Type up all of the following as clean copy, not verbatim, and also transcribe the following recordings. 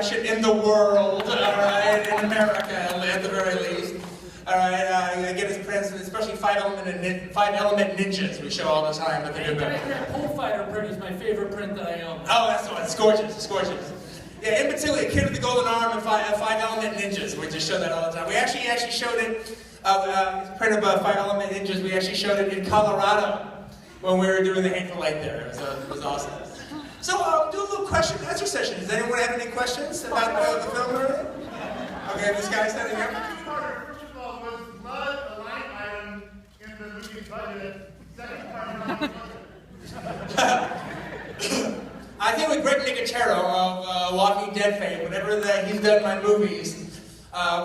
production in the world, all right, in America at the very least. All right, I get his prints, especially five element ninjas we show all the time at the good bit. That Pole Fighter print is my favorite print that I own. Oh, that's the one. It's gorgeous. It's gorgeous. Yeah, in particular, Kid with the Golden Arm and five element ninjas. We just show that all the time. We actually showed it. Print of five element ninjas. We actually showed it in Colorado when we were doing the Hateful there. It was awesome. So, do a little question and answer session. Does anyone have any questions about the film or anything? Okay, this guy's standing here. First of all, was blood a line item in the movie's budget? Second part, not I think with Greg Nicotero of Walking Dead fame, whenever he's done my movies,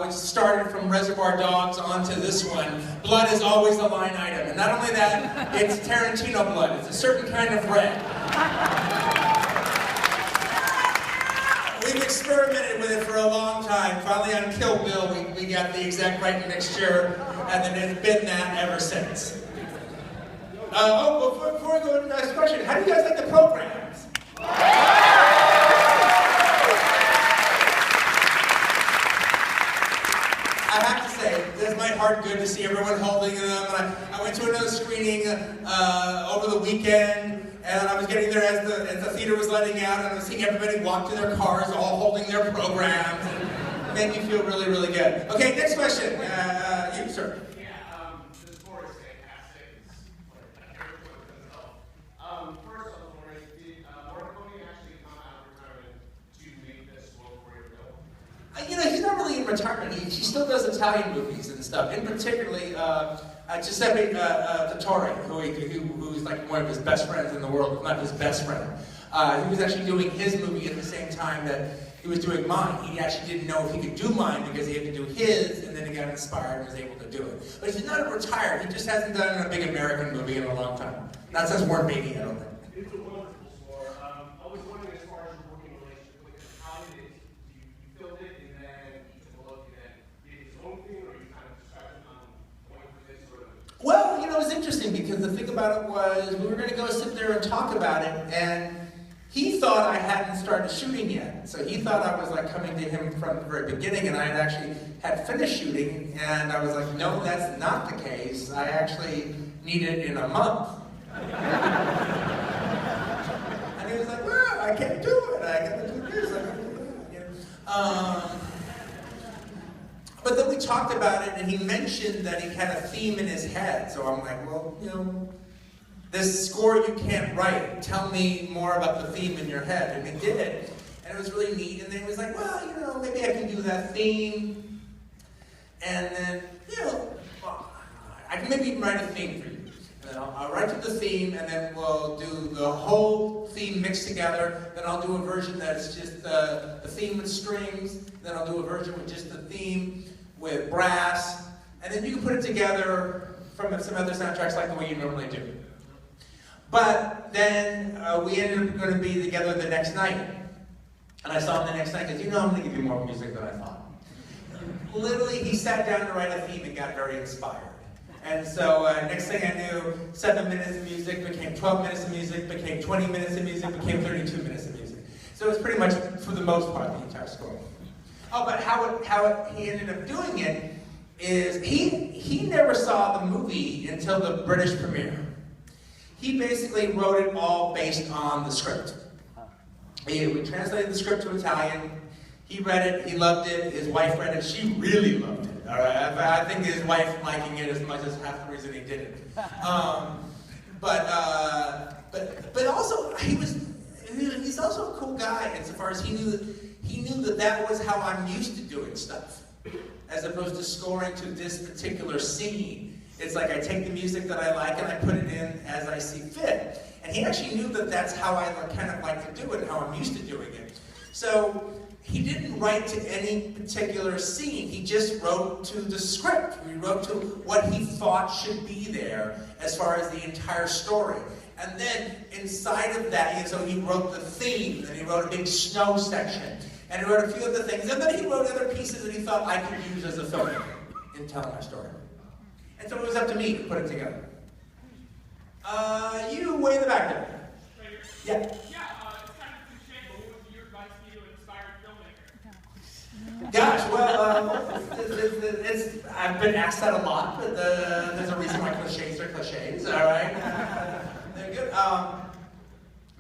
which started from Reservoir Dogs onto this one, blood is always a line item. And not only that, it's Tarantino blood. It's a certain kind of red. We've experimented with it for a long time. Finally on Kill Bill, we got the exact right mixture, and then it's been that ever since. Before we go to the next question, how do you guys like the programs? I have to say, does my heart good to see everyone holding them. I went to another screening over the weekend, and I was getting there as the theater was letting out, and I was seeing everybody walk to their cars, all holding their programs. It made me feel really, really good. Okay, next question. You, sir. the score is fantastic. First, I was wondering, did Morricone actually come out of retirement to make this score for your film? He's not really in retirement. He still does Italian movies and stuff. In particularly, Giuseppe Dottore, who's like one of his best friends in the world, not his best friend. He was actually doing his movie at the same time that he was doing mine. He actually didn't know if he could do mine because he had to do his, and then he got inspired and was able to do it. But he's not retired. He just hasn't done a big American movie in a long time. Not since Warren Beatty, I don't think. It's a wonderful score. I was wondering, as far as your working relationship with him, how did it? You filmed it and then you took a look and then did his own thing, or you kind of decided on going for this sort of? Well, it was interesting because the thing about it was we were going to go sit there and talk about it, and he thought I hadn't started shooting yet. So he thought I was like coming to him from the very beginning, and I had actually had finished shooting, and I was like, no, that's not the case. I actually need it in a month. And he was like, well, I can't do it. I got to do this. I got to do that. But then we talked about it, and he mentioned that he had a theme in his head. So I'm like, well, this score you can't write. Tell me more about the theme in your head. And he did. And it was really neat. And then he was like, well, maybe I can do that theme. And then, I can maybe write a theme for you. And then I'll write you the theme, and then we'll do the whole theme mixed together. Then I'll do a version that's just the theme with strings. Then I'll do a version with just the theme with brass. And then you can put it together from some other soundtracks like the way you normally do. But then we ended up going to be together the next night. And I saw him the next night because, I'm going to give you more music than I thought. Literally, he sat down to write a theme and got very inspired. And so next thing I knew, 7 minutes of music became 12 minutes of music, became 20 minutes of music, became 32 minutes of music. So it was pretty much, for the most part, the entire score. Oh, but how he ended up doing it is he never saw the movie until the British premiere. He basically wrote it all based on the script. We translated the script to Italian. He read it, he loved it, his wife read it, she really loved it. All right? I think his wife liking it as much as half the reason he did it. But also, he's also a cool guy insofar as he knew that was how I'm used to doing stuff. As opposed to scoring to this particular scene. It's like I take the music that I like and I put it in as I see fit. And he actually knew that that's how I kind of like to do it, and how I'm used to doing it. So he didn't write to any particular scene. He just wrote to the script. He wrote to what he thought should be there as far as the entire story. And then inside of that, so he wrote the theme, and he wrote a big snow section, and he wrote a few other things, and then he wrote other pieces that he thought I could use as a filmmaker in telling my story. And so it was up to me to put it together. You way in the back there. Yeah. Yeah, it's kind of cliche, but what was your advice to you, an inspired filmmaker? Gosh, well, I've been asked that a lot, but there's a reason why cliches are cliches, all right? They're good.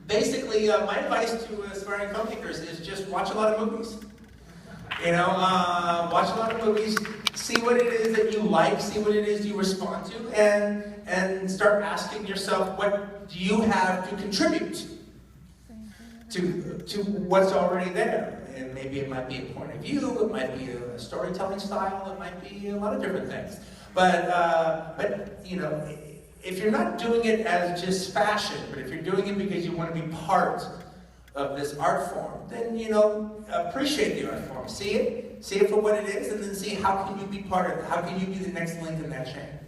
Basically, my advice to aspiring filmmakers is just watch a lot of movies. You know, watch a lot of movies, see what it is that you like, see what it is you respond to, and start asking yourself, what do you have to contribute to what's already there? And maybe it might be a point of view, it might be a storytelling style, it might be a lot of different things. But you know, if you're not doing it as just fashion, but if you're doing it because you want to be part of this art form, then, you know, appreciate the art form. See it for what it is, and then see how can you be part of it. How can you be the next link in that chain?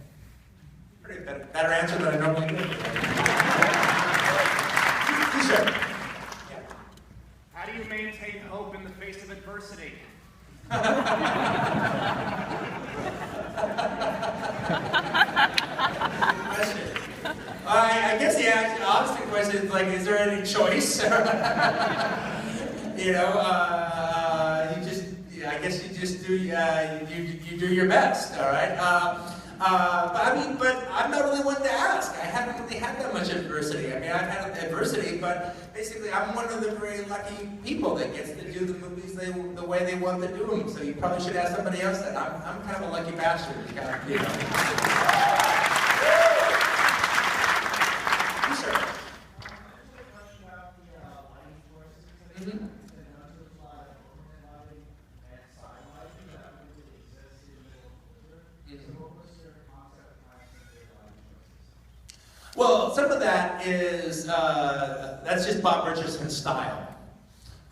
Pretty better answer than I normally give. Yes, sir. Yeah. How do you maintain hope in the face of adversity? I guess the opposite question is like, is there any choice? You know, I guess you just do, you do your best, all right? But I'm not really one to ask. I haven't really had that much adversity. I mean, I've had adversity, but basically I'm one of the very lucky people that gets to do the movies the way they want to do them. So you probably should ask somebody else that. I'm kind of a lucky bastard, kind of, you know. Yes, sir. Mm-hmm. Well, some of that is, that's just Bob Richardson's style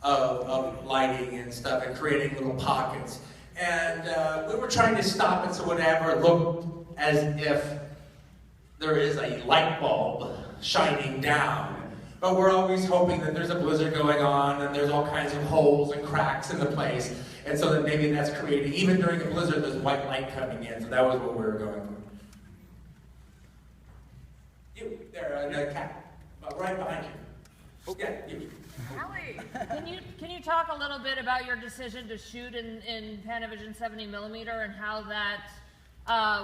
of lighting and stuff and creating little pockets. And we were trying to stop it so whatever looked as if there is a light bulb shining down. But we're always hoping that there's a blizzard going on and there's all kinds of holes and cracks in the place. And so that maybe that's creating, even during a blizzard, there's white light coming in. So that was what we were going for. You, there, the cat, right behind you. Yeah, you. Allie, can you talk a little bit about your decision to shoot in Panavision 70mm and how that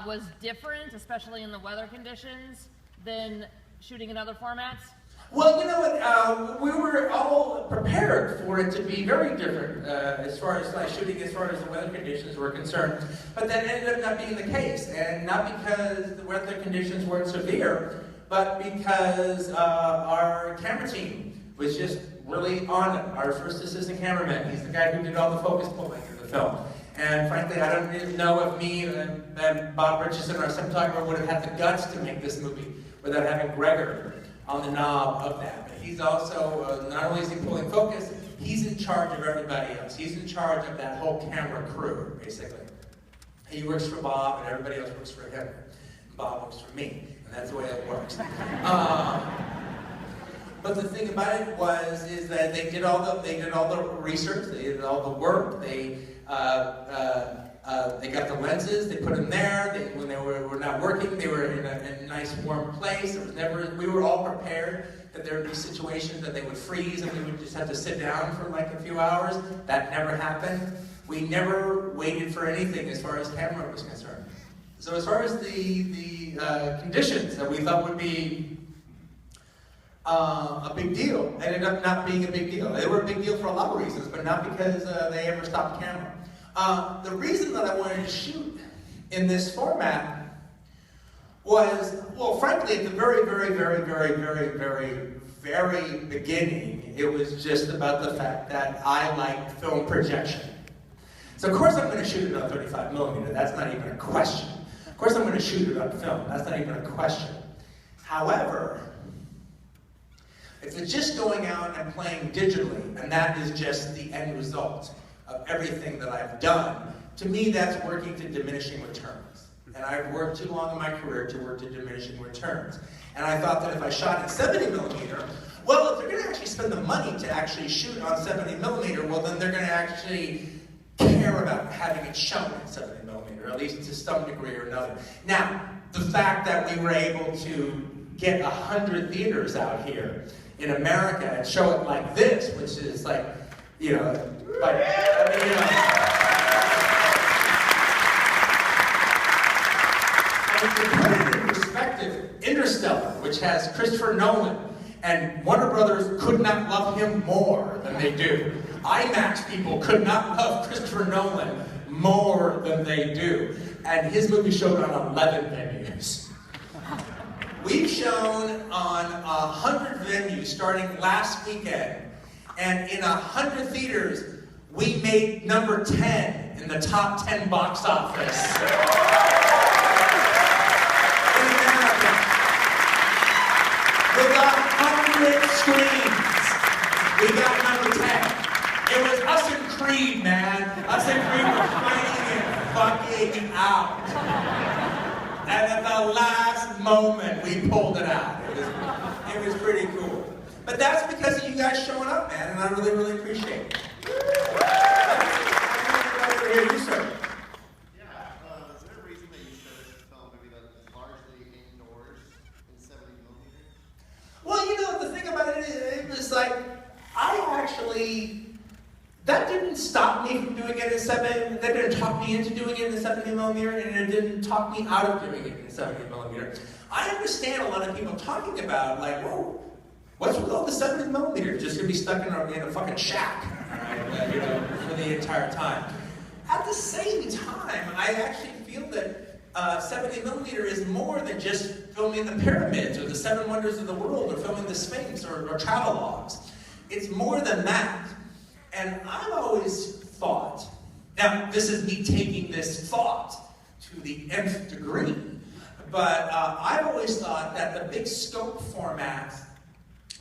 was different, especially in the weather conditions, than shooting in other formats? Well, you know what, we were all prepared for it to be very different as far as shooting, as far as the weather conditions were concerned. But that ended up not being the case, and not because the weather conditions weren't severe, but because our camera team was just really on it. Our first assistant cameraman, he's the guy who did all the focus pulling in the film. And frankly, I don't even know if me and Bob Richardson, our cinematographer, would have had the guts to make this movie without having Gregor on the knob of that. But he's also, not only is he pulling focus, he's in charge of everybody else. He's in charge of that whole camera crew, basically. He works for Bob, and everybody else works for him. And Bob works for me, and that's the way it works. But the thing about it is that they did all the research, they did all the work, they got the lenses, they put them there. When they were not working, they were in a nice warm place. We were all prepared that there would be situations that they would freeze and we would just have to sit down for like a few hours. That never happened. We never waited for anything as far as camera was concerned. So as far as the conditions that we thought would be a big deal, ended up not being a big deal. They were a big deal for a lot of reasons, but not because they ever stopped camera. The reason that I wanted to shoot in this format was, well, frankly, at the very, very, very, very, very, very, very beginning, it was just about the fact that I liked film projection. So of course I'm going to shoot it on 35mm, that's not even a question. Of course I'm going to shoot it on film, that's not even a question. However, if it's just going out and playing digitally, and that is just the end result of everything that I've done, to me that's working to diminishing returns. And I've worked too long in my career to work to diminishing returns. And I thought that if I shot in 70mm, well, if they're going to actually spend the money to actually shoot on 70mm, well then they're going to actually care about having it shown in 70mm, or at least to some degree or another. Now, the fact that we were able to get 100 theaters out here in America and show it like this, which is like, you know, like, I mean, you know, And to put it in perspective, Interstellar, which has Christopher Nolan, and Warner Brothers could not love him more than they do. IMAX people could not love Christopher Nolan more than they do. And his movie showed on 11 venues. We've shown on 100 venues starting last weekend. And in 100 theaters, we made number 10 in the top 10 box office. In America. With 100 screens, we got number 10. It was us and Creed, man. Us and Creed were fighting it fucking out. And at the last moment, we pulled it out. It was pretty cool. But that's because of you guys showing up, man, and I really, really appreciate it. Over here, you, sir. Yeah, is there a reason that you chose to film a movie that is largely indoors in 70 millimeter? Well, you know, the thing about it is, it was like, that didn't stop me from doing it in 7, that didn't talk me into doing it in the 70 millimeter, and it didn't talk me out of doing it in the 70 millimeter. I understand a lot of people talking about, like, whoa, what's with all the 70 millimeter? Just gonna be stuck in a fucking shack, all right, for the entire time. At the same time, I actually feel that 70 millimeter is more than just filming the pyramids or the 7 wonders of the world or filming the Sphinx or travelogues. It's more than that. And I've always thought, now this is me taking this thought to the nth degree, but I've always thought that the big scope format,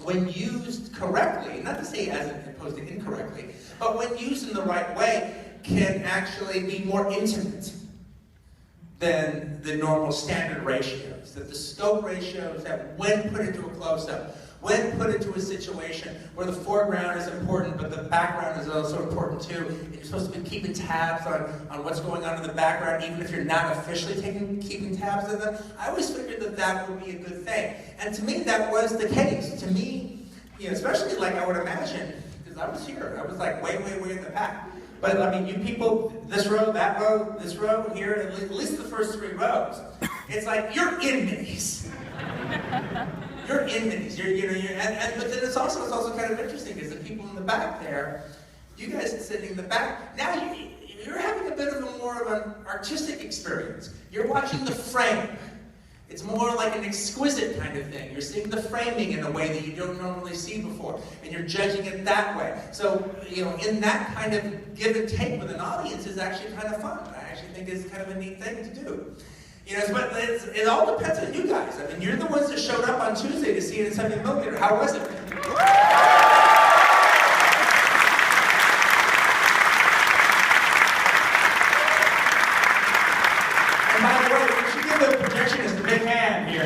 when used correctly, not to say as opposed to incorrectly, but when used in the right way, can actually be more intimate than the normal standard ratios. That the scope ratios, that when put into a close-up, when put into a situation where the foreground is important, but the background is also important too, and you're supposed to be keeping tabs on what's going on in the background, even if you're not officially keeping tabs of them. I always figured that that would be a good thing. And to me, that was the case. To me, you know, especially like I would imagine, because I was here, I was like way, way, way in the back. But I mean, you people, this row, that row, this row, here, at least the first 3 rows, it's like, you're in minis. You're in minis. But then it's also kind of interesting because the people in the back there, you guys sitting in the back, now you're having a bit of a more of an artistic experience. You're watching the frame. It's more like an exquisite kind of thing. You're seeing the framing in a way that you don't normally see before, and you're judging it that way. So, you know, in that kind of give and take with an audience is actually kind of fun. I actually think it's kind of a neat thing to do. You know, but it all depends on you guys. I mean, you're the ones that showed up on Tuesday to see it in 70 millimeter. How was it? And by the way, we should give the projectionist a big hand here.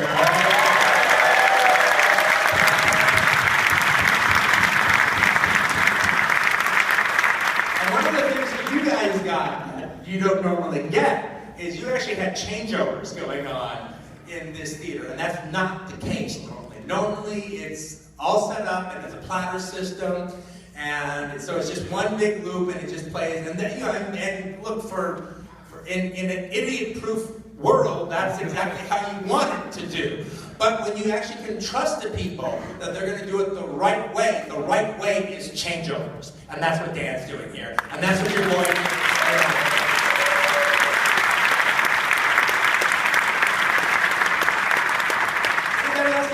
And one of the things that you guys got that you don't normally get is you actually had changeovers going on in this theater, and that's not the case normally. Normally, it's all set up, and it's a platter system, and so it's just one big loop, and it just plays. And then, you know, and look, in an idiot-proof world, that's exactly how you want it to do. But when you actually can trust the people that they're going to do it the right way is changeovers, and that's what Dan's doing here, and that's what you're going to do.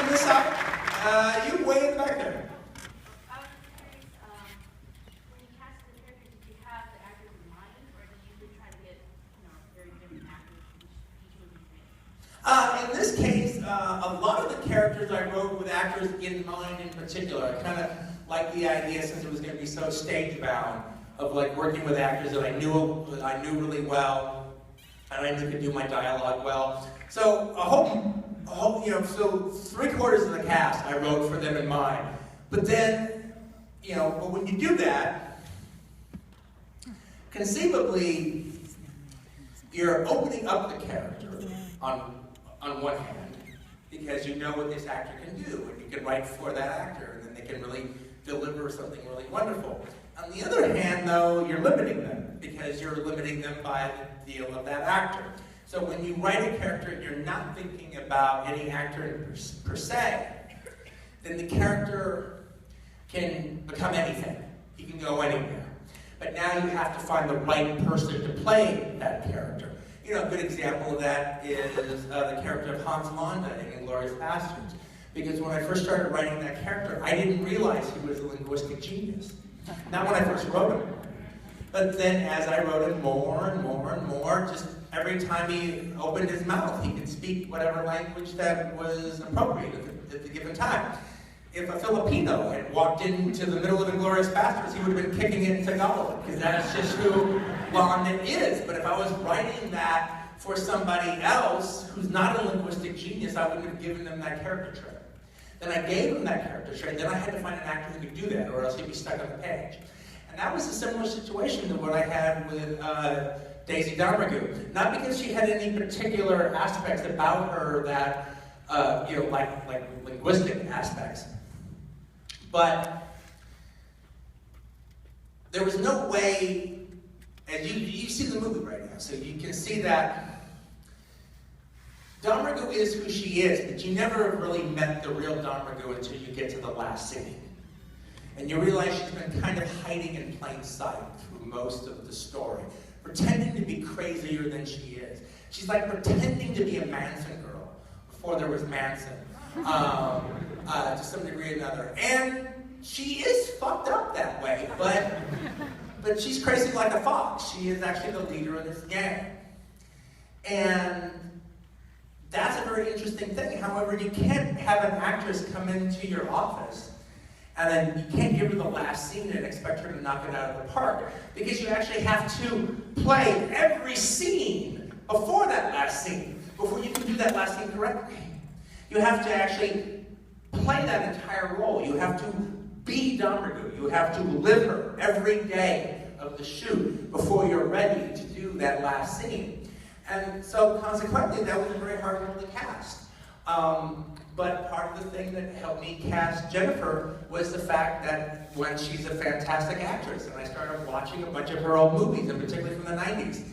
This up. You way in the back there. I was curious, when you cast the characters, did you have the actors in mind, or did you usually try to get, very different actors for each movie? In this case, a lot of the characters I wrote with actors in mind in particular. I kind of like the idea, since it was going to be so stage-bound, of like working with actors that I knew really well, and I knew could do my dialogue well. So so 3/4 of the cast I wrote for them in mind. But then, but when you do that, conceivably, you're opening up the character on one hand, because you know what this actor can do, and you can write for that actor, and then they can really deliver something really wonderful. On the other hand, though, you're limiting them, because you're limiting them by the deal of that actor. So when you write a character and you're not thinking about any actor per se, then the character can become anything. He can go anywhere. But now you have to find the right person to play that character. You know, a good example of that is the character of Hans Landa in *Inglourious Basterds*. Because when I first started writing that character, I didn't realize he was a linguistic genius. Not when I first wrote him. But then as I wrote him more and more and more, just every time he opened his mouth, he could speak whatever language that was appropriate at the given time. If a Filipino had walked into the middle of *Inglourious Basterds*, he would have been kicking it in Tagalog, because that's just who Landa is. But if I was writing that for somebody else who's not a linguistic genius, I wouldn't have given them that character trait. Then I gave him that character trait, then I had to find an actor who could do that, or else he'd be stuck on the page. And that was a similar situation to what I had with Daisy Domergue. Not because she had any particular aspects about her that, like linguistic aspects, but there was no way, and you see the movie right now, so you can see that Domergue is who she is, but you never really met the real Domergue until you get to the last scene. And you realize she's been kind of hiding in plain sight through most of the story, pretending to be crazier than she is. She's like pretending to be a Manson girl before there was Manson, to some degree or another. And she is fucked up that way, but she's crazy like a fox. She is actually the leader of this gang. And that's a very interesting thing. However, you can't have an actress come into your office and then you can't give her the last scene and expect her to knock it out of the park, because you actually have to play every scene before that last scene, before you can do that last scene correctly. You have to actually play that entire role. You have to be Domergue. You have to live her every day of the shoot before you're ready to do that last scene. And so consequently, that was a very hard role to cast. But part of the thing that helped me cast Jennifer was the fact that when she's a fantastic actress, and I started watching a bunch of her old movies, and particularly from the 90s.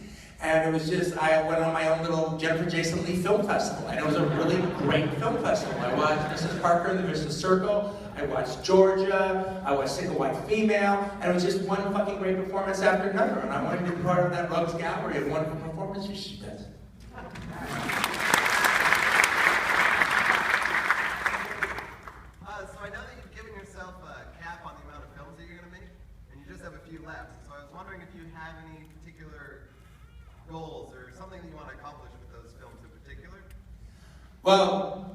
And it was just, I went on my own little Jennifer Jason Leigh Film Festival, and it was a really great film festival. I watched Mrs. Parker and the Vicious Circle, I watched Georgia, I watched Single White Female, and it was just one fucking great performance after another, and I wanted to be part of that Rogues Gallery of wonderful performances she does. So I know that you've given yourself a cap on the amount of films that you're going to make, and you just have a few left. So I was wondering if you have any particular goals or something that you want to accomplish with those films in particular? Well,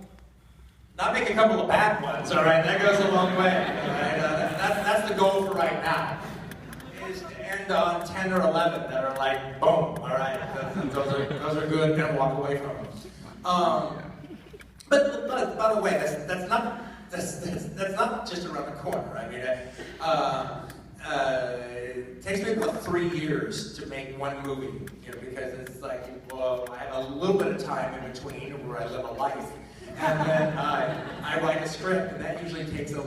not make a couple of bad ones, all right? That goes a long way, all right? That's the goal for right now, is to end on 10 or 11 that are like, boom, all right? Those are good, and walk away from them. But by the way, that's not just around the corner. I mean, it takes me about 3 years to make one movie, because it's like, well, I have a little bit of time in between where I live a life, and then I write a script, and that usually takes a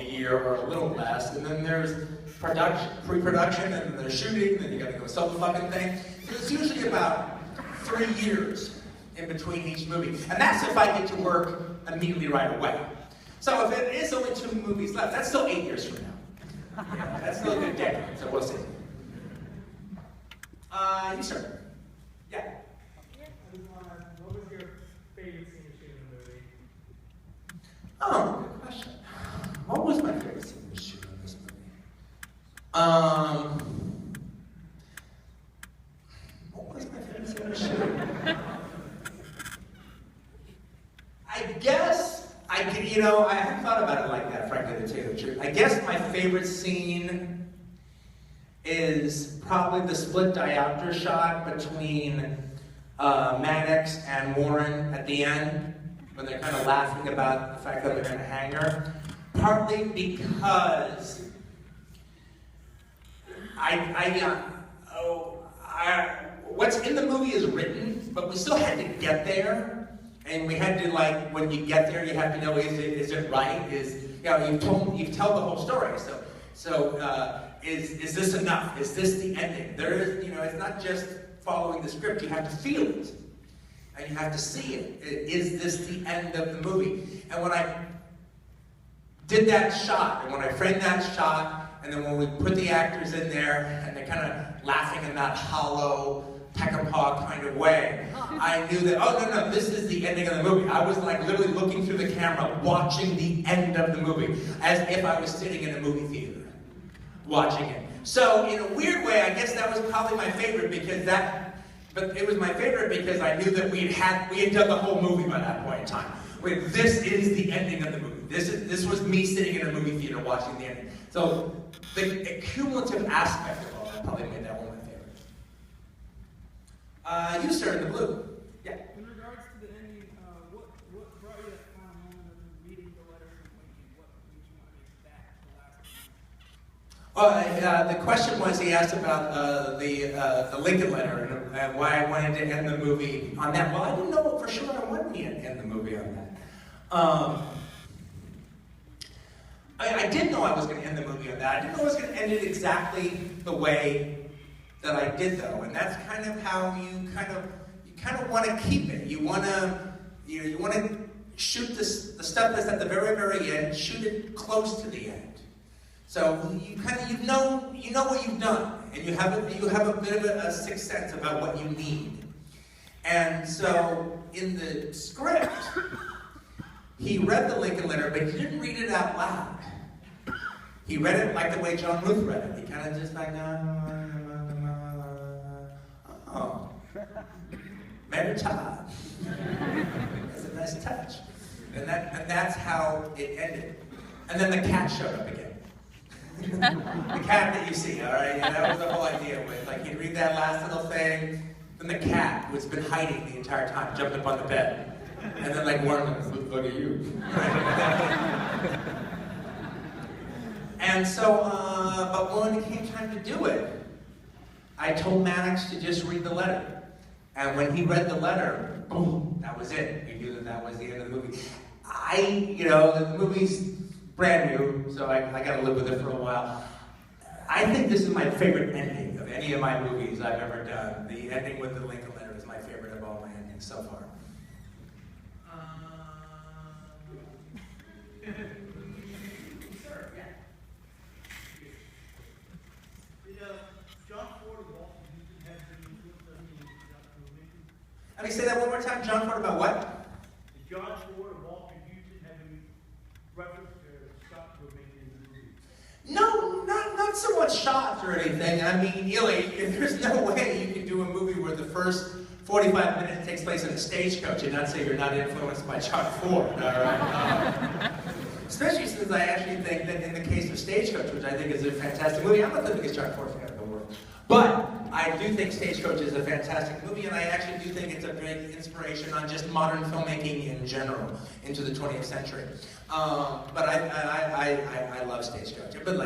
year or a little less, and then there's pre-production, and then there's shooting, then you got to go sell the fucking thing. So it's usually about 3 years in between each movie, and that's if I get to work immediately right away. So if it is only 2 movies left, that's still 8 years from now. Yeah, that's still a good day, so we'll see. You, sir. Yeah. What was your favorite scene to shoot in the movie? Oh, good question. What was my favorite scene to shoot in this movie? What was my favorite scene to shoot? I guess I haven't thought about it like that, frankly, to tell you the truth. I guess my favorite scene is probably the split diopter shot between Maddox and Warren at the end, when they're kind of laughing about the fact that they're going to hang her. Partly because what's in the movie is written, but we still had to get there. And we had to, when you get there, you have to know, is it right? You've told the whole story. So is this enough? Is this the ending? There is, it's not just following the script. You have to feel it. and you have to see it. Is this the end of the movie? And when I did that shot, and when I framed that shot, and then when we put the actors in there, and they're kind of laughing in that hollow, peck-a-paw kind of way, I knew that, oh no, this is the ending of the movie. I was like literally looking through the camera, watching the end of the movie, as if I was sitting in a movie theater, watching it. So in a weird way, I guess that was probably my favorite but it was my favorite because I knew that we had done the whole movie by that point in time. This is the ending of the movie. This was me sitting in a movie theater watching the ending. So the cumulative aspect of all that probably made that one my favorite. You, sir, in the blue. Yeah. In regards to the ending, what brought you that final moment of reading the letter from Lincoln? What made you want to make that the last one? Well, the question was, he asked about the Lincoln letter and why I wanted to end the movie on that. Well, I didn't know for sure I wanted to end the movie on that. I did know I was going to end the movie on that. I didn't know I was going to end it exactly the way that I did, though, and that's kind of how you kind of want to keep it. You want to shoot the stuff that's at the very, very end, shoot it close to the end. So you know what you've done, and you have a bit of a sixth sense about what you need. And so in the script, he read the Lincoln letter, but he didn't read it out loud. He read it like the way John Ruth read it. He kind of just like, oh, Mary Todd. That's a nice touch. And that's how it ended. And then the cat showed up again. The cat that you see, all right? And that was the whole idea with, like, he'd read that last little thing, then the cat, who's been hiding the entire time, jumped up on the bed. And then, like, warned him, look at you. And so, but when it came time to do it, I told Maddox to just read the letter. And when he read the letter, boom, that was it. We knew that was the end of the movie. The movie's brand new, so I got to live with it for a while. I think this is my favorite ending of any of my movies I've ever done. The ending with the Lincoln letter is my favorite of all my endings so far. Sir, yeah. John Ford of Walt Disney had been influenced on Lincoln. Let me say that one more time. John Ford about what? John Ford of Walt Disney had been referenced to Scott Lincoln in the movie. No, not so much shots or anything. I mean, there's no way you can do a movie where the first 45 minutes takes place in a stagecoach and not say you're not influenced by John Ford, all right? Especially since I actually think that in the case of Stagecoach, which I think is a fantastic movie, I'm not the biggest John Ford fan in the world, but I do think Stagecoach is a fantastic movie, and I actually do think it's a big inspiration on just modern filmmaking in general into the 20th century. But I love Stagecoach. But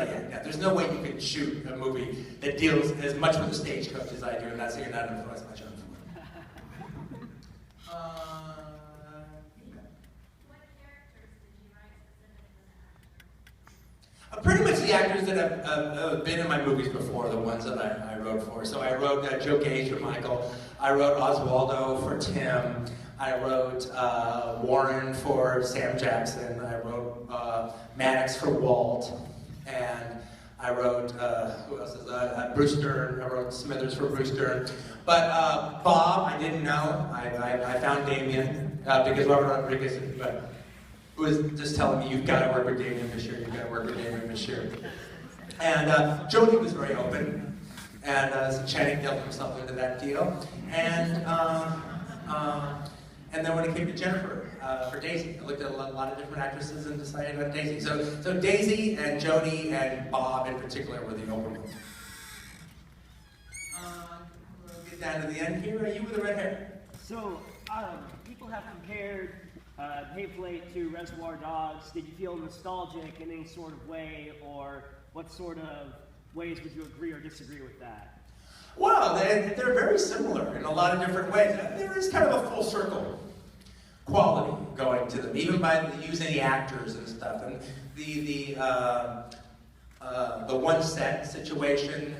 there's no way you can shoot a movie that deals as much with the stagecoach as I do, and not say you're not influenced by John Ford. Pretty much the actors that have been in my movies before, the ones that I wrote for. So I wrote Joe Gage for Michael. I wrote Oswaldo for Tim. I wrote Warren for Sam Jackson. I wrote Maddox for Walt. And I wrote, who else is Bruce Dern. I wrote Smithers for Bruce Dern. But Bob, I didn't know. I found Damien because Robert Rodriguez was just telling me, you've got to work with Damien this year, you've got to work with Damien this year. And Jody was very open, and so Channing dealt himself into that deal. And then when it came to Jennifer, for Daisy, I looked at a lot of different actresses and decided on Daisy. So Daisy and Jody and Bob in particular were the open ones. We'll get down to the end here. Are you with the red hair? So, people have compared Hateful Eight to Reservoir Dogs. Did you feel nostalgic in any sort of way, or what sort of ways would you agree or disagree with that? Well, they're very similar in a lot of different ways. There is kind of a full circle quality going to them, even by using the actors and stuff. And the one set situation,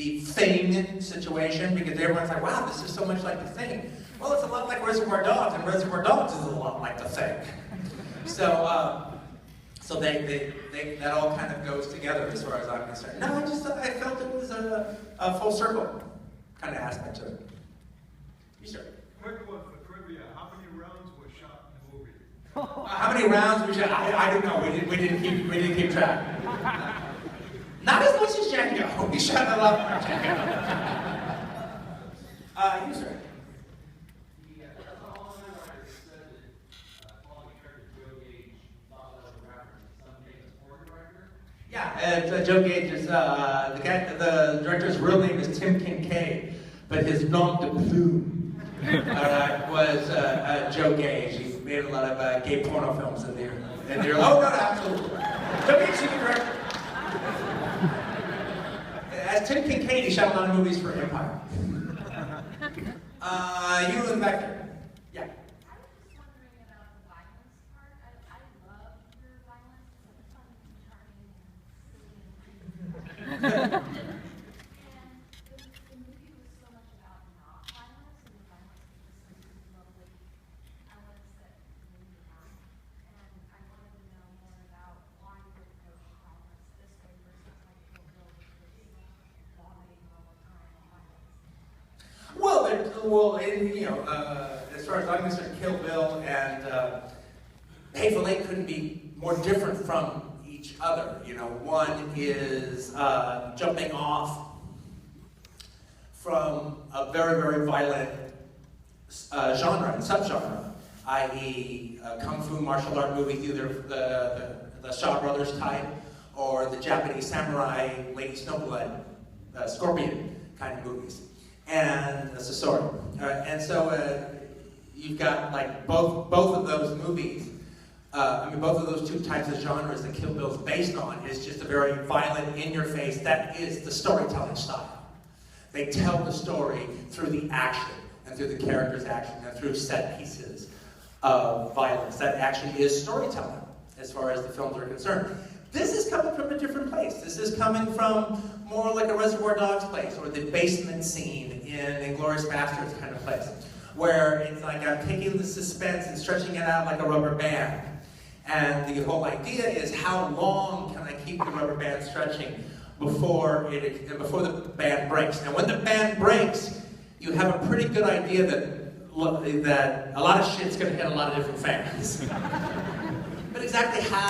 the Thing situation, because everyone's like, wow, this is so much like the Thing. Well, it's a lot like Reservoir Dogs, and Reservoir Dogs is a lot like the Thing. So, so that all kind of goes together as far as I'm concerned. No, I felt it was a full circle kind of aspect to it. You sir. Quick one for trivia. How many rounds were shot in the movie? How many rounds we shot? I don't know. We didn't keep track. Not as much as Django. We shot a lot more Django. You sir. Yeah, Joe Gage is the director's real name is Tim Kincaid, but his nom de plume was Joe Gage. He made a lot of gay porno films in there. And they're oh no, absolutely. Joe Gage is the director. As Tim Kincaid, he shot a lot of movies for Empire. You in the back there. Yeah. I was just wondering about the violence part. I love your violence. It's fun and charming and silly and and the movie was so much about not violence, and the violence was just these lovely elements that made me laugh. And I wanted to know more about why you would approach violence this way versus like Kill Bill, which was vomiting all the time on violence. As far as I'm concerned, Kill Bill and Hateful Eight couldn't be more different from each other. You know, one is jumping off from a very, very violent genre and subgenre, i.e., kung fu martial art movies, either the Shaw Brothers type or the Japanese samurai Lady Snowblood, Scorpion kind of movies. And that's a sword. And so you've got like both of those movies. Both of those two types of genres that Kill Bill's based on is just a very violent, in-your-face. That is the storytelling style. They tell the story through the action and through the characters' action and through set pieces of violence. That actually is storytelling as far as the films are concerned. This is coming from a different place. This is coming from more like a Reservoir Dogs place, or the basement scene in Inglourious Basterds kind of place, where it's like I'm taking the suspense and stretching it out like a rubber band. And the whole idea is how long can I keep the rubber band stretching before the band breaks. And when the band breaks, you have a pretty good idea that a lot of shit's going to hit a lot of different fans. But exactly how